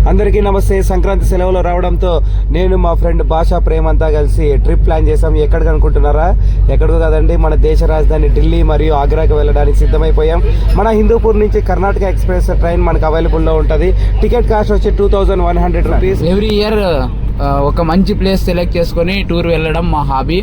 అందరికీ నమస్తే. సంక్రాంతి సెలవులు రావడంతో నేను మా ఫ్రెండ్ భాషా ప్రేమ్ అంతా కలిసి ట్రిప్ ప్లాన్ చేసాం. ఎక్కడికి అనుకుంటున్నారా? ఎక్కడికో కదండి, మన దేశ రాజధాని ఢిల్లీ మరియు ఆగ్రాకి వెళ్ళడానికి సిద్ధమైపోయాం. మన హిందూపూర్ నుంచి కర్ణాటక ఎక్స్ప్రెస్ ట్రైన్ మనకు అవైలబుల్లో ఉంటుంది. టికెట్ కాస్ట్ వచ్చి 2100 రూపీస్. ఎవ్రీ ఇయర్ ఒక మంచి ప్లేస్ సెలెక్ట్ చేసుకొని టూర్ వెళ్ళడం మా హాబీ.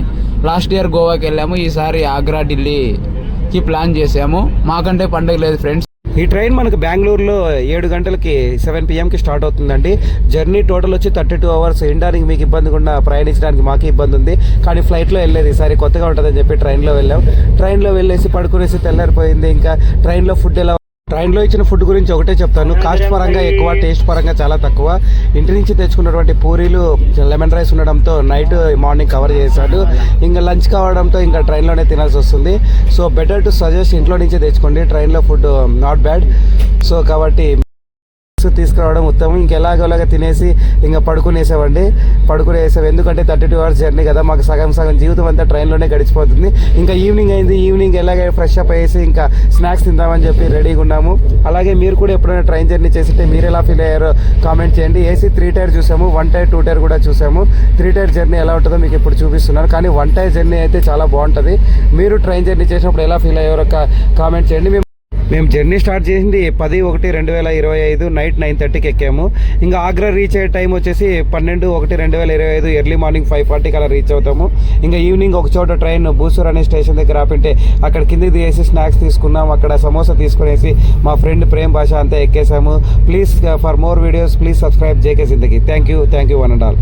లాస్ట్ ఇయర్ గోవాకి వెళ్ళాము, ఈసారి ఆగ్రా ఢిల్లీకి ప్లాన్ చేసాము. మాకంటే పండుగ లేదు ఫ్రెండ్స్. ఈ ట్రైన్ మనకు బెంగళూరులో 7 గంటలకి 7 PM కి స్టార్ట్ అవుతుందండి. జర్నీ టోటల్ వచ్చి 32 అవర్స్. ఇండానికి మీకు ఇబ్బంది కూడా, ప్రయాణించడానికి మాకు ఇబ్బంది ఉంది. కానీ ఫ్లైట్లో వెళ్ళేది ఈసారి కొత్తగా ఉంటుందని చెప్పి ట్రైన్లో వెళ్ళాం. ట్రైన్లో వెళ్ళేసి పడుకునేసి తెల్లారిపోయింది. ఇంకా ట్రైన్లో ఫుడ్ ఎలా, ట్రైన్లో ఇచ్చిన ఫుడ్ గురించి ఒకటే చెప్తాను. కాస్ట్ పరంగా ఎక్కువ, టేస్ట్ పరంగా చాలా తక్కువ. ఇంటి నుంచి తెచ్చుకున్నటువంటి పూరీలు, లెమన్ రైస్ ఉండడంతో నైట్ మార్నింగ్ కవర్ చేశాడు. ఇంకా లంచ్ కావడంతో ఇంకా ట్రైన్లోనే తినాల్సి వస్తుంది. సో బెటర్ టు సజెస్ట్ ఇంట్లో నుంచే తెచ్చుకోండి. ట్రైన్లో ఫుడ్ నాట్ బ్యాడ్. సో కాబట్టి తీసుకురావడం ఉత్తమం. ఇంకెలాగోలాగా తినేసి ఇంకా పడుకునేసామండి. ఎందుకంటే 32 అవర్స్ జర్నీ కదా, మాకు సగం జీవితం అంతా ట్రైన్లోనే గడిచిపోతుంది. ఇంకా ఈవినింగ్ అయింది. ఈవినింగ్ ఎలాగ ఫ్రెష్ అప్ అయ్యేసి ఇంకా స్నాక్స్ తిందామని చెప్పి రెడీగా ఉన్నాము. అలాగే మీరు కూడా ఎప్పుడైనా ట్రైన్ జర్నీ చేస్తుంటే మీరు ఎలా ఫీల్ అయ్యారో కామెంట్ చేయండి. ఏసీ 3 టైర్ చూసాము, 1 టైర్ 2 టైర్ కూడా చూసాము. 3 టైర్ జర్నీ ఎలా ఉంటుందో మీకు ఇప్పుడు చూపిస్తున్నాను. కానీ 1 టైర్ జర్నీ అయితే చాలా బాగుంటుంది. మీరు ట్రైన్ జర్నీ చేసినప్పుడు ఎలా ఫీల్ అయ్యారో కామెంట్ చేయండి. మేము జర్నీ స్టార్ట్ చేసింది 10/1/2025 నైట్ 9:30కి ఎక్కాము. ఇంకా ఆగ్రా రీచ్ అయ్యే టైం వచ్చేసి 12/1/2025 ఎర్లీ మార్నింగ్ 5:40 అలా రీచ్ అవుతాము. ఇంకా ఈవినింగ్ ఒక చోట ట్రైన్ బూసూర్ అనే స్టేషన్ దగ్గర ఆపింటే అక్కడ కిందికి దిగేసి స్నాక్స్ తీసుకున్నాం. అక్కడ సమోసా తీసుకునేసి మా ఫ్రెండ్ ప్రేమ్ భాష అంతా ఎక్కేసాము. Please for more videos please subscribe JK Zindagi. Thank you one and all.